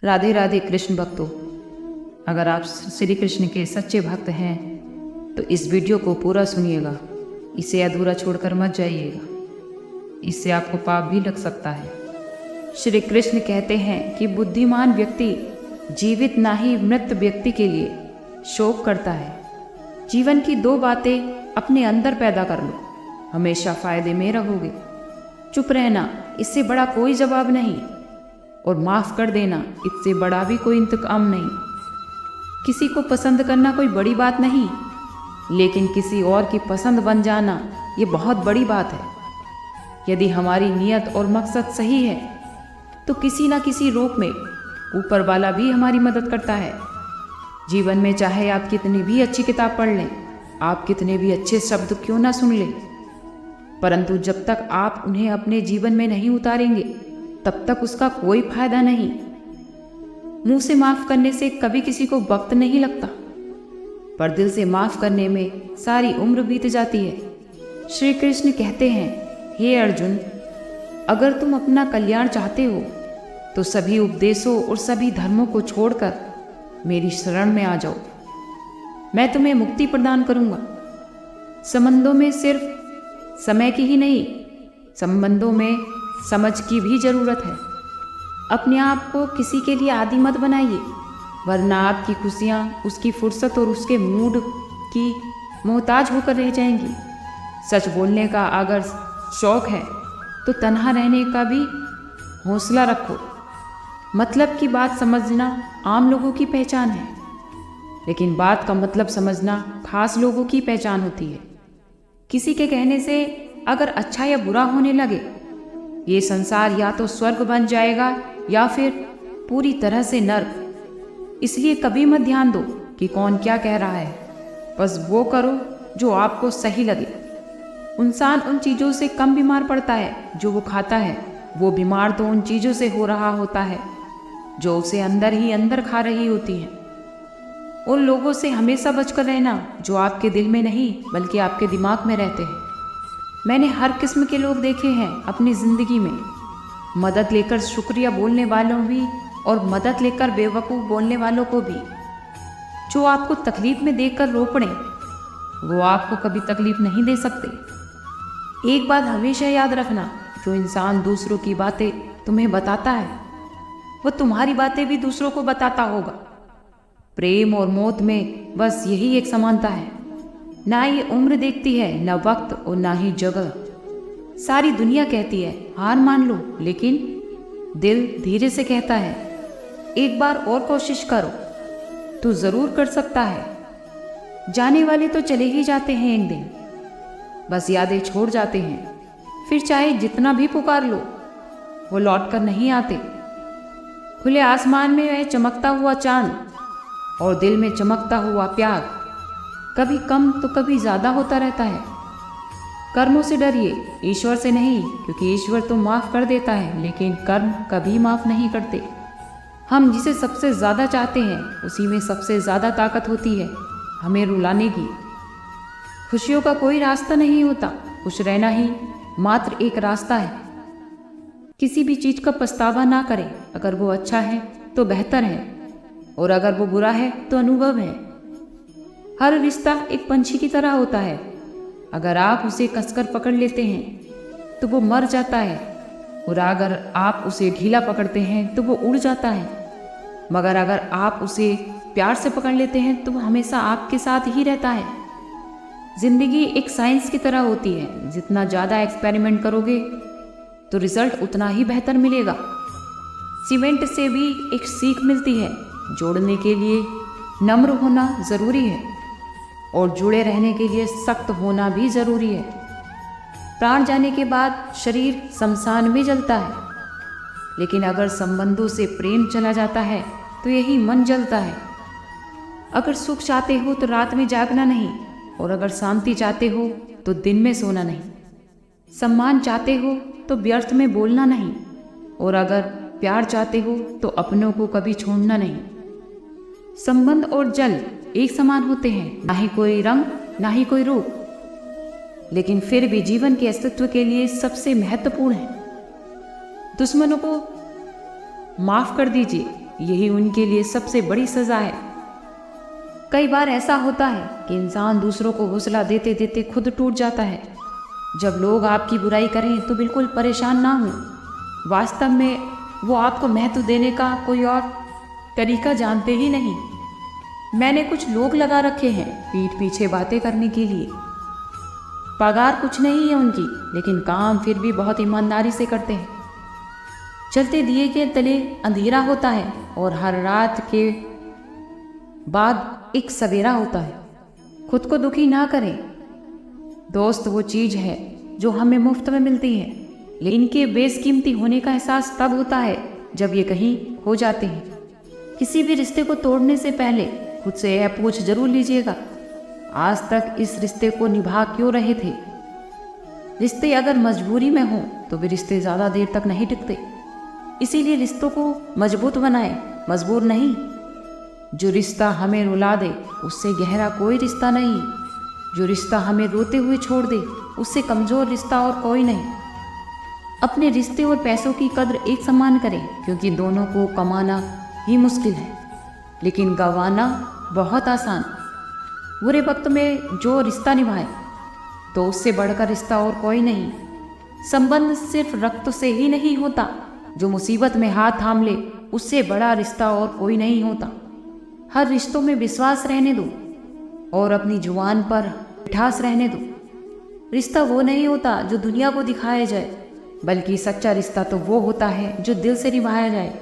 राधे राधे कृष्ण भक्तों। अगर आप श्री कृष्ण के सच्चे भक्त हैं तो इस वीडियो को पूरा सुनिएगा, इसे अधूरा छोड़कर मत जाइएगा, इससे आपको पाप भी लग सकता है। श्री कृष्ण कहते हैं कि बुद्धिमान व्यक्ति जीवित ना ही मृत व्यक्ति के लिए शोक करता है। जीवन की दो बातें अपने अंदर पैदा कर लो, हमेशा फायदे में रहोगे। चुप रहना, इससे बड़ा कोई जवाब नहीं, और माफ़ कर देना, इससे बड़ा भी कोई इंतकाम नहीं। किसी को पसंद करना कोई बड़ी बात नहीं, लेकिन किसी और की पसंद बन जाना ये बहुत बड़ी बात है। यदि हमारी नीयत और मकसद सही है तो किसी न किसी रूप में ऊपर वाला भी हमारी मदद करता है। जीवन में चाहे आप कितनी भी अच्छी किताब पढ़ लें, आप कितने भी अच्छे शब्द क्यों ना सुन लें, परंतु जब तक आप उन्हें अपने जीवन में नहीं उतारेंगे तब तक उसका कोई फायदा नहीं। मुंह से माफ करने से कभी किसी को वक्त नहीं लगता, पर दिल से माफ करने में सारी उम्र बीत जाती है। श्री कृष्ण कहते हैं, हे अर्जुन, अगर तुम अपना कल्याण चाहते हो तो सभी उपदेशों और सभी धर्मों को छोड़कर मेरी शरण में आ जाओ। मैं तुम्हें मुक्ति प्रदान करूंगा। संबंधों में सिर्फ समय की ही नहीं, संबंधों में समझ की भी जरूरत है। अपने आप को किसी के लिए आदी मत बनाइए, वरना आपकी खुशियाँ उसकी फुर्सत और उसके मूड की मोहताज होकर रह जाएंगी। सच बोलने का अगर शौक है तो तन्हा रहने का भी हौसला रखो। मतलब की बात समझना आम लोगों की पहचान है, लेकिन बात का मतलब समझना खास लोगों की पहचान होती है। किसी के कहने से अगर अच्छा या बुरा होने लगे, ये संसार या तो स्वर्ग बन जाएगा या फिर पूरी तरह से नर्क। इसलिए कभी मत ध्यान दो कि कौन क्या कह रहा है, बस वो करो जो आपको सही लगे। इंसान उन चीज़ों से कम बीमार पड़ता है जो वो खाता है, वो बीमार तो उन चीज़ों से हो रहा होता है जो उसे अंदर ही अंदर खा रही होती हैं। उन लोगों से हमेशा बचकर रहना जो आपके दिल में नहीं बल्कि आपके दिमाग में रहते हैं। मैंने हर किस्म के लोग देखे हैं अपनी ज़िंदगी में, मदद लेकर शुक्रिया बोलने वालों भी और मदद लेकर बेवकूफ़ बोलने वालों को भी। जो आपको तकलीफ़ में देखकर रो पड़े वो आपको कभी तकलीफ़ नहीं दे सकते। एक बात हमेशा याद रखना, जो इंसान दूसरों की बातें तुम्हें बताता है वो तुम्हारी बातें भी दूसरों को बताता होगा। प्रेम और मौत में बस यही एक समानता है, ना ये उम्र देखती है, ना वक्त और ना ही जगह। सारी दुनिया कहती है हार मान लो, लेकिन दिल धीरे से कहता है एक बार और कोशिश करो, तू जरूर कर सकता है। जाने वाले तो चले ही जाते हैं एक दिन, बस यादें छोड़ जाते हैं। फिर चाहे जितना भी पुकार लो वो लौट कर नहीं आते। खुले आसमान में वह चमकता हुआ चांद और दिल में चमकता हुआ प्यार कभी कम तो कभी ज़्यादा होता रहता है। कर्मों से डरिए, ईश्वर से नहीं, क्योंकि ईश्वर तो माफ़ कर देता है लेकिन कर्म कभी माफ़ नहीं करते। हम जिसे सबसे ज़्यादा चाहते हैं उसी में सबसे ज़्यादा ताकत होती है हमें रुलाने की। खुशियों का कोई रास्ता नहीं होता, खुश रहना ही मात्र एक रास्ता है। किसी भी चीज़ का पछतावा ना करें, अगर वो अच्छा है तो बेहतर है, और अगर वो बुरा है तो अनुभव है। हर रिश्ता एक पंछी की तरह होता है, अगर आप उसे कसकर पकड़ लेते हैं तो वो मर जाता है, और अगर आप उसे ढीला पकड़ते हैं तो वो उड़ जाता है। मगर अगर आप उसे प्यार से पकड़ लेते हैं तो वो हमेशा आपके साथ ही रहता है। जिंदगी एक साइंस की तरह होती है, जितना ज़्यादा एक्सपेरिमेंट करोगे तो रिजल्ट उतना ही बेहतर मिलेगा। सीमेंट से भी एक सीख मिलती है, जोड़ने के लिए नम्र होना ज़रूरी है और जुड़े रहने के लिए सख्त होना भी ज़रूरी है। प्राण जाने के बाद शरीर शमशान में जलता है, लेकिन अगर संबंधों से प्रेम चला जाता है तो यही मन जलता है। अगर सुख चाहते हो तो रात में जागना नहीं, और अगर शांति चाहते हो तो दिन में सोना नहीं। सम्मान चाहते हो तो व्यर्थ में बोलना नहीं, और अगर प्यार चाहते हो तो अपनों को कभी छोड़ना नहीं। संबंध और जल एक समान होते हैं, ना ही कोई रंग ना ही कोई रूप, लेकिन फिर भी जीवन के अस्तित्व के लिए सबसे महत्वपूर्ण है। दुश्मनों को माफ कर दीजिए, यही उनके लिए सबसे बड़ी सज़ा है। कई बार ऐसा होता है कि इंसान दूसरों को हौसला देते देते खुद टूट जाता है। जब लोग आपकी बुराई करें तो बिल्कुल परेशान ना हो। वास्तव में वो आपको महत्व देने का कोई और तरीका जानते ही नहीं। मैंने कुछ लोग लगा रखे हैं पीठ पीछे बातें करने के लिए। पगार कुछ नहीं है उनकी, लेकिन काम फिर भी बहुत ईमानदारी से करते हैं। चलते दिए के तले अंधेरा होता है और हर रात के बाद एक सवेरा होता है। खुद को दुखी ना करें। दोस्त वो चीज़ है जो हमें मुफ्त में मिलती है, लेकिन इनके बेशकीमती होने का एहसास तब होता है जब ये कहीं खो जाते हैं। किसी भी रिश्ते को तोड़ने से पहले खुद से यह पूछ जरूर लीजिएगा, आज तक इस रिश्ते को निभा क्यों रहे थे। रिश्ते अगर मजबूरी में हों तो वे रिश्ते ज़्यादा देर तक नहीं टिकते। इसीलिए रिश्तों को मजबूत बनाएं, मजबूर नहीं। जो रिश्ता हमें रुला दे उससे गहरा कोई रिश्ता नहीं। जो रिश्ता हमें रोते हुए छोड़ दे उससे कमज़ोर रिश्ता और कोई नहीं। अपने रिश्ते और पैसों की कद्र एक समान करें, क्योंकि दोनों को कमाना ही मुश्किल है, लेकिन गंवाना बहुत आसान। बुरे वक्त में जो रिश्ता निभाए तो उससे बढ़कर रिश्ता और कोई नहीं। संबंध सिर्फ रक्त से ही नहीं होता। जो मुसीबत में हाथ थाम ले उससे बड़ा रिश्ता और कोई नहीं होता। हर रिश्तों में विश्वास रहने दो और अपनी जुबान पर मिठास रहने दो। रिश्ता वो नहीं होता जो दुनिया को दिखाया जाए, बल्कि सच्चा रिश्ता तो वो होता है जो दिल से निभाया जाए।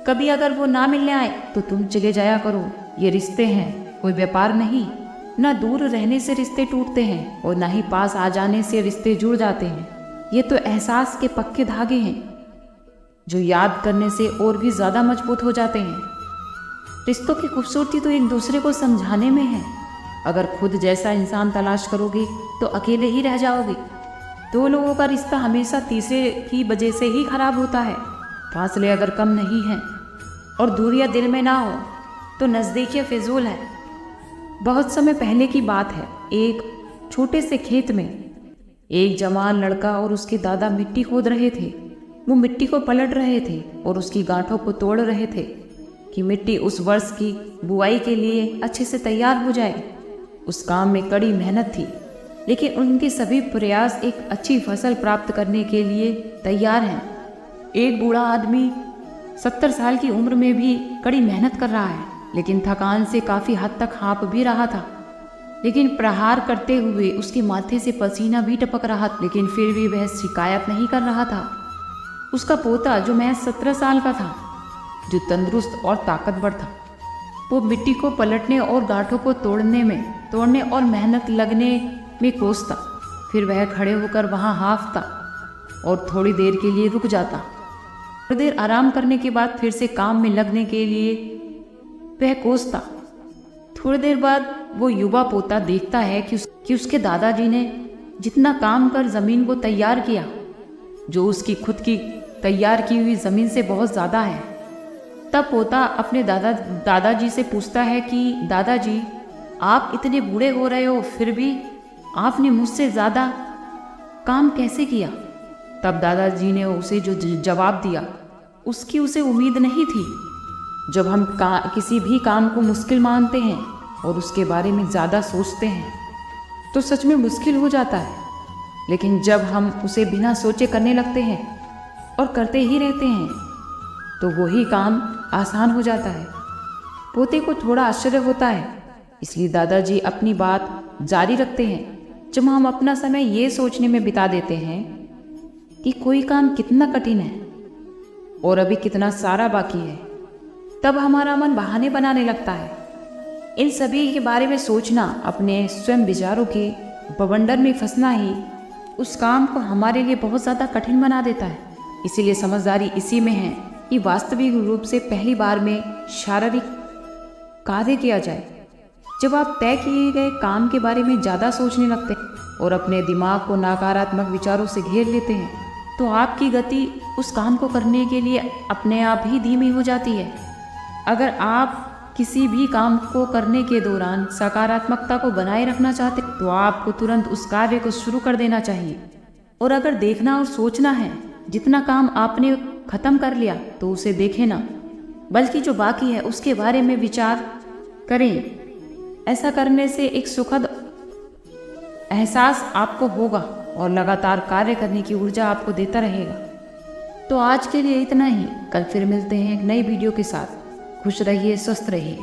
कभी अगर वो ना मिलने आए तो तुम चले जाया करो। ये रिश्ते हैं, कोई व्यापार नहीं। ना दूर रहने से रिश्ते टूटते हैं और ना ही पास आ जाने से रिश्ते जुड़ जाते हैं। ये तो एहसास के पक्के धागे हैं जो याद करने से और भी ज़्यादा मजबूत हो जाते हैं। रिश्तों की खूबसूरती तो एक दूसरे को समझाने में है। अगर खुद जैसा इंसान तलाश करोगे तो अकेले ही रह जाओगे। दो लोगों का रिश्ता हमेशा तीसरे की वजह से ही खराब होता है। फासले अगर कम नहीं हैं और दूरियां दिल में ना हो तो नज़दीकियाँ फिजूल है। बहुत समय पहले की बात है। एक छोटे से खेत में एक जवान लड़का और उसके दादा मिट्टी खोद रहे थे। वो मिट्टी को पलट रहे थे और उसकी गांठों को तोड़ रहे थे कि मिट्टी उस वर्ष की बुआई के लिए अच्छे से तैयार हो जाए। उस काम में कड़ी मेहनत थी, लेकिन उनके सभी प्रयास एक अच्छी फसल प्राप्त करने के लिए तैयार हैं। एक बूढ़ा आदमी 70 साल की उम्र में भी कड़ी मेहनत कर रहा है, लेकिन थकान से काफ़ी हद तक हाँफ भी रहा था। लेकिन प्रहार करते हुए उसके माथे से पसीना भी टपक रहा, लेकिन फिर भी वह शिकायत नहीं कर रहा था। उसका पोता जो महज 17 साल का था, जो तंदुरुस्त और ताकतवर था, वो मिट्टी को पलटने और गांठों को तोड़ने और मेहनत लगने में कोसता। फिर वह खड़े होकर वहाँ हाँफता और थोड़ी देर के लिए रुक जाता। थोड़ी देर आराम करने के बाद फिर से काम में लगने के लिए वह कोसता। थोड़ी देर बाद वो युवा पोता देखता है कि उसके दादाजी ने जितना काम कर ज़मीन को तैयार किया, जो उसकी खुद की तैयार की हुई ज़मीन से बहुत ज़्यादा है। तब पोता अपने दादाजी से पूछता है कि दादाजी, आप इतने बूढ़े हो रहे हो, फिर भी आपने मुझसे ज़्यादा काम कैसे किया? तब दादाजी ने उसे जो जवाब दिया, उसकी उसे उम्मीद नहीं थी। जब हम किसी भी काम को मुश्किल मानते हैं और उसके बारे में ज़्यादा सोचते हैं तो सच में मुश्किल हो जाता है, लेकिन जब हम उसे बिना सोचे करने लगते हैं और करते ही रहते हैं तो वही काम आसान हो जाता है। पोते को थोड़ा आश्चर्य होता है, इसलिए दादाजी अपनी बात जारी रखते हैं। जब हम अपना समय ये सोचने में बिता देते हैं कि कोई काम कितना कठिन है और अभी कितना सारा बाकी है, तब हमारा मन बहाने बनाने लगता है। इन सभी के बारे में सोचना, अपने स्वयं विचारों के बवंडर में फंसना ही उस काम को हमारे लिए बहुत ज़्यादा कठिन बना देता है। इसीलिए समझदारी इसी में है कि वास्तविक रूप से पहली बार में शारीरिक कार्य किया जाए। जब आप तय किए गए काम के बारे में ज़्यादा सोचने लगते हैं और अपने दिमाग को नकारात्मक विचारों से घेर लेते हैं, तो आपकी गति उस काम को करने के लिए अपने आप ही धीमी हो जाती है। अगर आप किसी भी काम को करने के दौरान सकारात्मकता को बनाए रखना चाहते तो आपको तुरंत उस कार्य को शुरू कर देना चाहिए। और अगर देखना और सोचना है जितना काम आपने ख़त्म कर लिया तो उसे देखें ना, बल्कि जो बाकी है उसके बारे में विचार करें। ऐसा करने से एक सुखद एहसास आपको होगा और लगातार कार्य करने की ऊर्जा आपको देता रहेगा। तो आज के लिए इतना ही। कल फिर मिलते हैं एक नई वीडियो के साथ। खुश रहिए, स्वस्थ रहिए।